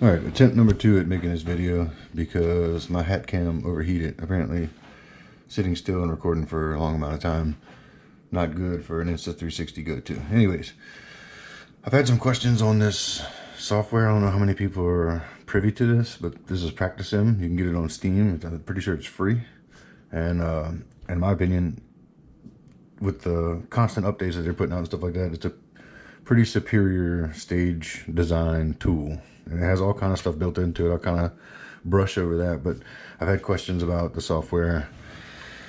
Alright, attempt number 2 at making this video because my hat cam overheated. Apparently, sitting still and recording for a long amount of time, not good for an Insta360 go-to. Anyways, I've had some questions on this software. I don't know how many people are privy to this, but this is Practisim. You can get it on Steam. I'm pretty sure it's free. And in my opinion, with the constant updates that they're putting out and stuff like that, it's a pretty superior stage design tool. And it has all kind of stuff built into it. I'll kind of brush over that, but I've had questions about the software.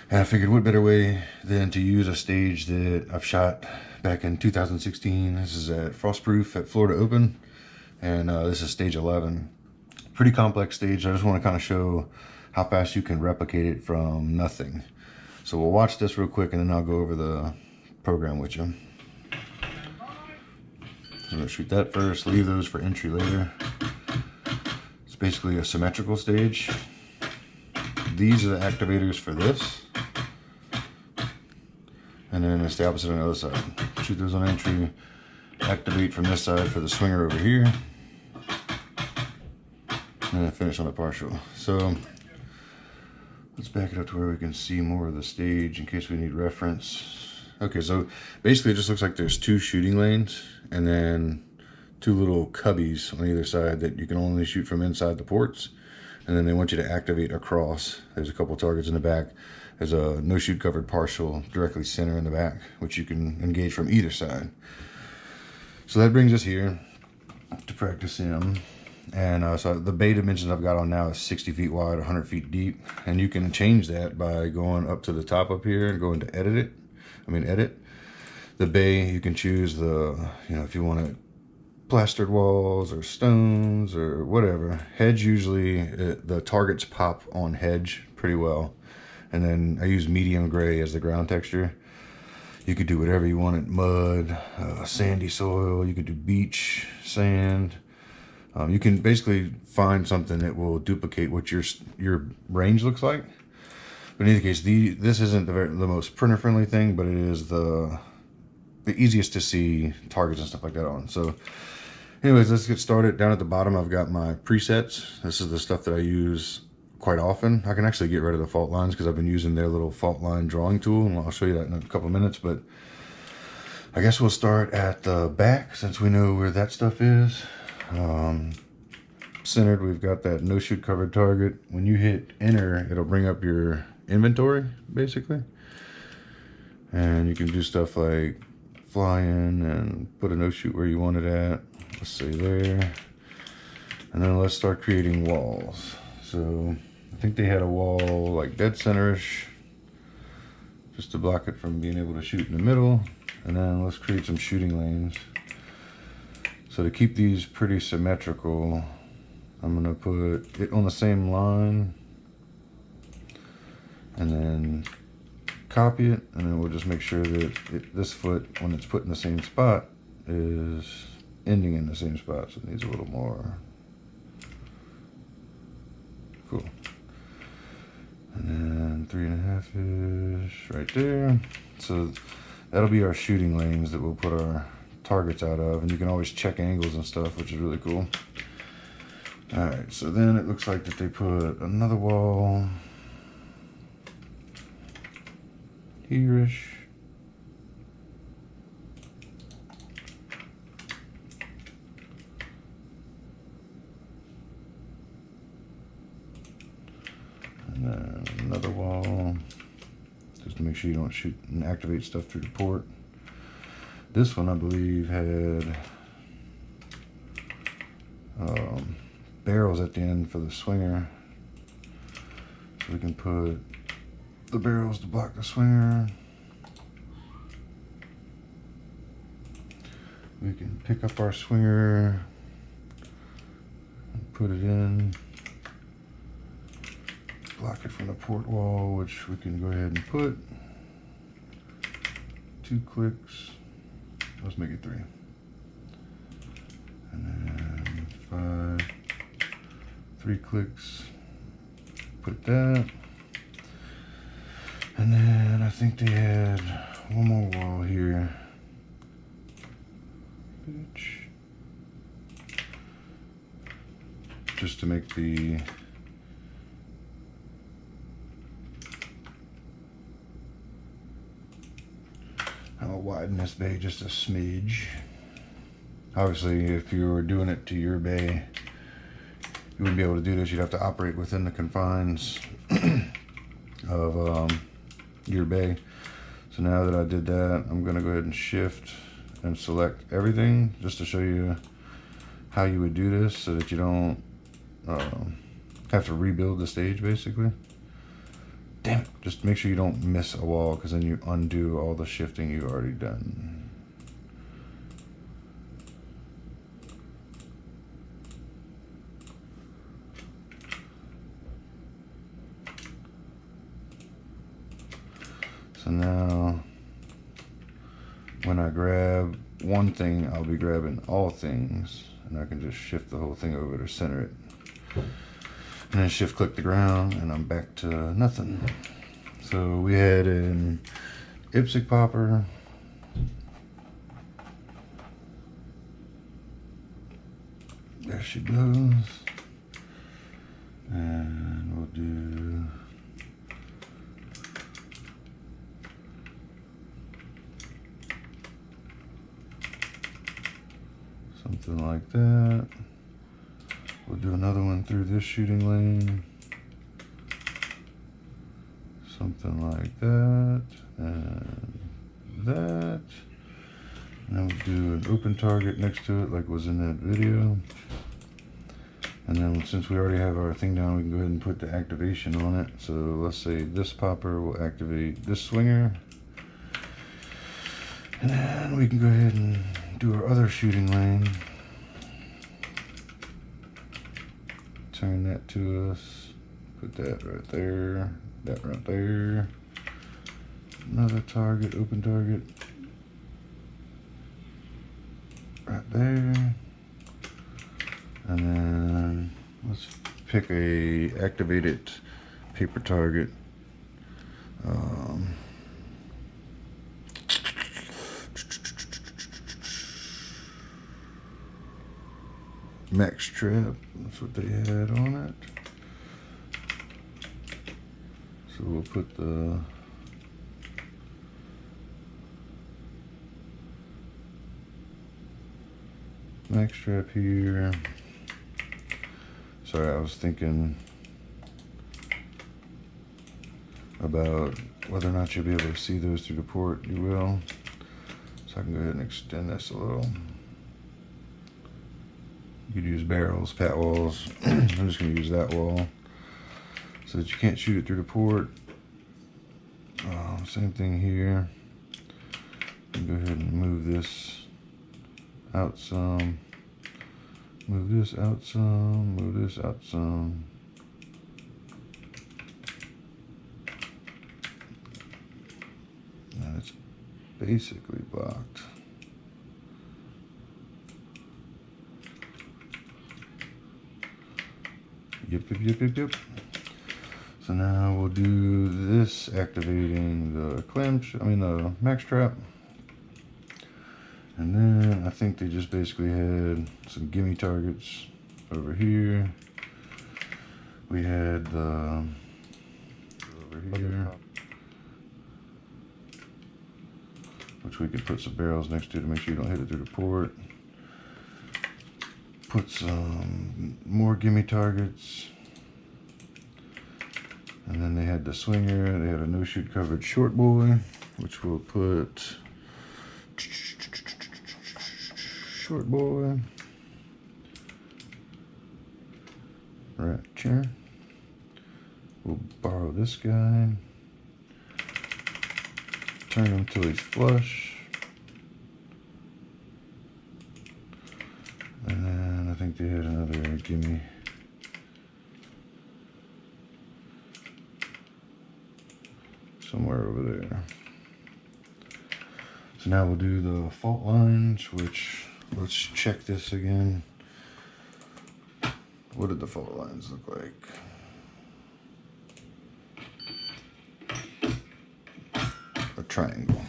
And I figured what better way than to use a stage that I've shot back in 2016. This is at Frostproof at Florida Open. And this is stage 11. Pretty complex stage. I just want to kind of show how fast you can replicate it from nothing. So we'll watch this real quick and then I'll go over the program with you. I'm gonna shoot that first, leave those for entry later. It's basically a symmetrical stage. These are the activators for this. And then it's the opposite on the other side. Shoot those on entry, activate from this side for the swinger over here. And then finish on the partial. So let's back it up to where we can see more of the stage in case we need reference. Okay, so basically it just looks like there's 2 shooting lanes and then 2 little cubbies on either side that you can only shoot from inside the ports. And then they want you to activate across. There's a couple targets in the back. There's a no shoot covered partial directly center in the back, which you can engage from either side. So that brings us here to Practisim. And so the bay dimensions I've got on now is 60 feet wide, 100 feet deep. And you can change that by going up to the top up here and going to edit. The bay, you can choose the, if you want it plastered walls or stones or whatever. Hedge, usually the targets pop on hedge pretty well. And then I use medium gray as the ground texture. You could do whatever you wanted, mud, sandy soil, you could do beach, sand. You can basically find something that will duplicate what your range looks like. But in either case, this isn't the most printer friendly thing, but it is the easiest to see targets and stuff like that on. So anyways, let's get started. Down at the bottom, I've got my presets. This is the stuff that I use quite often. I can actually get rid of the fault lines because I've been using their little fault line drawing tool, and I'll show you that in a couple of minutes. But I guess we'll start at the back since we know where that stuff is. Centered, we've got that no shoot covered target. When you hit enter, it'll bring up your inventory basically, and you can do stuff like fly in and put a no shoot where you want it at. Let's say there, and then let's start creating walls. So I think they had a wall like dead center-ish just to block it from being able to shoot in the middle. And then let's create some shooting lanes. So to keep these pretty symmetrical, I'm gonna put it on the same line and then copy it, and then we'll just make sure that this foot, when it's put in the same spot, is ending in the same spot. So it needs a little more. Cool. And then 3.5-ish right there. So that'll be our shooting lanes that we'll put our targets out of, and you can always check angles and stuff, which is really cool. All right, so then it looks like that they put another wall here-ish. And then another wall, just to make sure you don't shoot and activate stuff through the port. This one, I believe, had barrels at the end for the swinger. So we can put the barrels to block the swinger. We can pick up our swinger and put it in. Block it from the port wall, which we can go ahead and put. 2 clicks. Let's make it 3. And then 5. 3 clicks. Put that. And then I think they had one more wall here. Bitch. just to make the I'll widen this bay just a smidge. Obviously, if you were doing it to your bay, you wouldn't be able to do this. You'd have to operate within the confines of your bay. So now that I did that, I'm going to go ahead and shift and select everything just to show you how you would do this so that you don't have to rebuild the stage basically. Damn it, just make sure you don't miss a wall, because then you undo all the shifting you've already done. So now, when I grab one thing, I'll be grabbing all things, and I can just shift the whole thing over to center it. And then shift click the ground, and I'm back to nothing. So we had an IFTSA'd popper. There she goes. And we'll do something like that. We'll do another one through this shooting lane. Something like that, and that. And then we'll do an open target next to it like was in that video. And then since we already have our thing down, we can go ahead and put the activation on it. So let's say this popper will activate this swinger. And then we can go ahead and do our other shooting lane. Turn that to us, put that right there, that right there. Another target, open target, right there. And then let's pick a activated paper target. Max trap, that's what they had on it. So we'll put the max trap here. Sorry, I was thinking about whether or not you'll be able to see those through the port. You will. So I can go ahead and extend this a little. You could use barrels, pat walls. I'm just going to use that wall so that you can't shoot it through the port. Same thing here. Go ahead and move this out some. Move this out some. Move this out some. And it's basically blocked. Yep. So now we'll do this, activating the the max trap. And then I think they just basically had some gimme targets over here. We had the over here, which we could put some barrels next to make sure you don't hit it through the port. Put some more gimme targets. And then they had the swinger, they had a no-shoot covered short boy, which we'll put short boy right here. We'll borrow this guy, turn him till he's flush. And then I think they had another gimme. Somewhere over there. So now we'll do the fault lines, which, let's check this again. What did the fault lines look like? A triangle.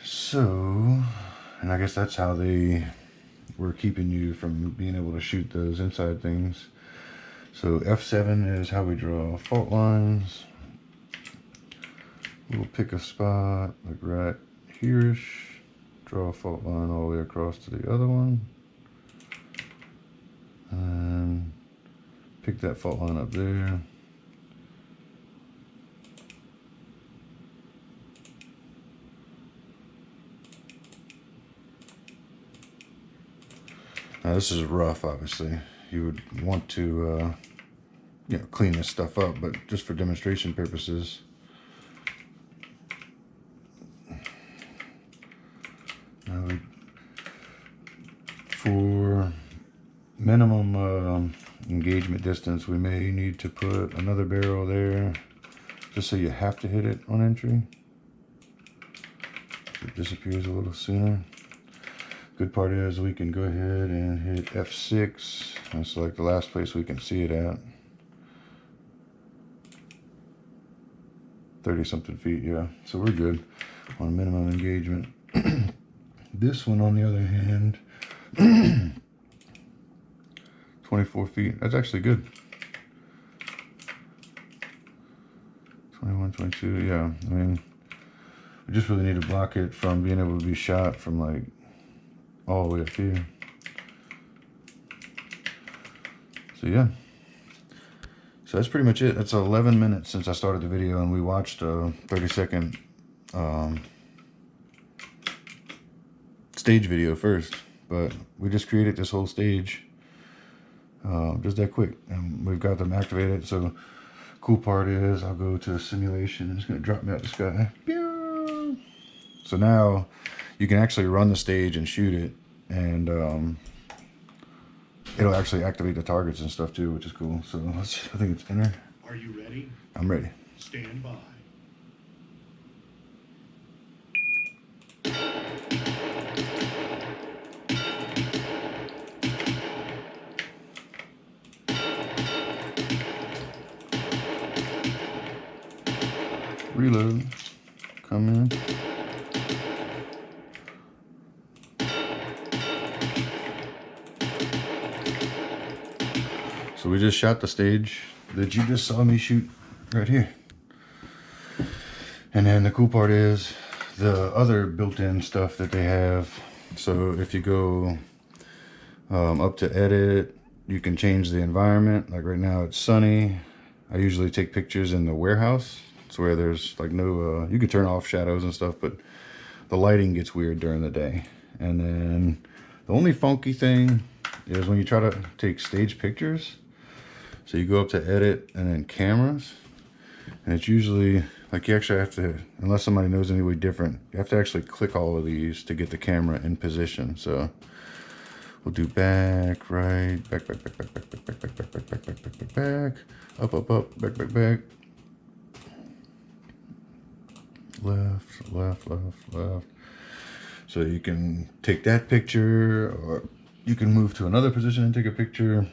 So, and I guess that's how they were keeping you from being able to shoot those inside things. So F7 is how we draw fault lines. We'll pick a spot like right here-ish, draw a fault line all the way across to the other one, and pick that fault line up there. Now this is rough, obviously. You would want to you know, clean this stuff up, but just for demonstration purposes. Now for minimum engagement distance, we may need to put another barrel there, just so you have to hit it on entry. It disappears a little sooner. Good part is we can go ahead and hit F6 and select the last place we can see it at. 30 something feet, yeah. So we're good on minimum engagement. This one, on the other hand, 24 feet. That's actually good. 21, 22, yeah. I mean, we just really need to block it from being able to be shot from like all the way up here. So yeah. So that's pretty much it. That's 11 minutes since I started the video, and we watched a 30-second stage video first, but we just created this whole stage just that quick, and we've got them activated. So cool part is I'll go to simulation and it's going to drop me out the sky. Pew! So now you can actually run the stage and shoot it, and it'll actually activate the targets and stuff too, which is cool. So I think it's enter. Are you ready? I'm ready. Stand by. Reload. Come in. So we just shot the stage that you just saw me shoot right here. And then the cool part is the other built-in stuff that they have. So if you go up to edit, you can change the environment. Like right now it's sunny. I usually take pictures in the warehouse. It's where there's like no, you can turn off shadows and stuff, but the lighting gets weird during the day. And then the only funky thing is when you try to take stage pictures. So you go up to edit and then cameras, and it's usually like you actually have to, unless somebody knows any way different, you have to actually click all of these to get the camera in position. So we'll do back, right, back, back, back, back, back, back, back, back, back, back, back, back, back, back, back, up, up, up, back, back, back, left, left, left, left. So you can take that picture, or you can move to another position and take a picture,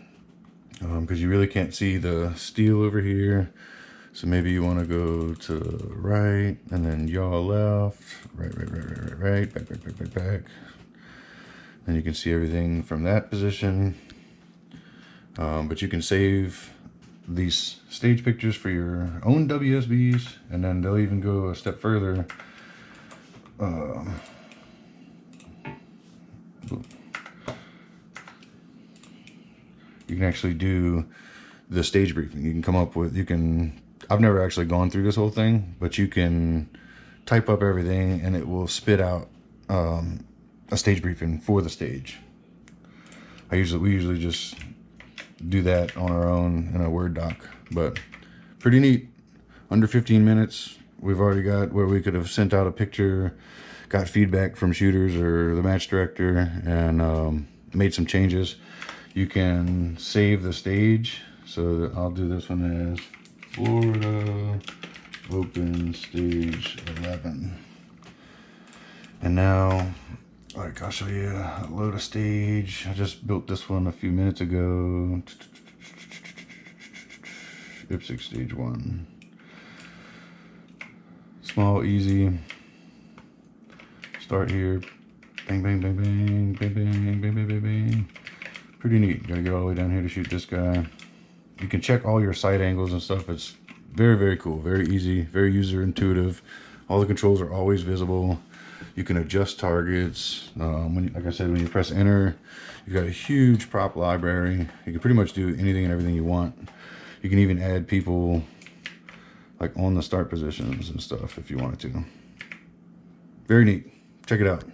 because you really can't see the steel over here. So maybe you want to go to right and then yaw left, right, right, right, right, right, right, back, back, back, back, back. And you can see everything from that position. But you can save these stage pictures for your own WSBs, and then they'll even go a step further. You can actually do the stage briefing. You can come up with, I've never actually gone through this whole thing, but you can type up everything and it will spit out a stage briefing for the stage. We usually just do that on our own in a Word doc, but pretty neat. Under 15 minutes, we've already got where we could have sent out a picture, got feedback from shooters or the match director, and made some changes. You can save the stage. So I'll do this one as Florida Open Stage 11. And now, like, I'll show you, load a stage. I just built this one a few minutes ago. IFTSA'd Stage 1. Small, easy. Start here. Bang, bang, bang, bang, bang, bang, bang, bang, bang, bang. pretty neat. Gotta get all the way down here to shoot this guy. You can check all your sight angles and stuff. It's very, very cool. Very easy, very user intuitive. All the controls are always visible. You can adjust targets. Like I said, when you press enter, you've got a huge prop library. You can pretty much do anything and everything you want. You can even add people like on the start positions and stuff if you wanted to. Very neat. Check it out.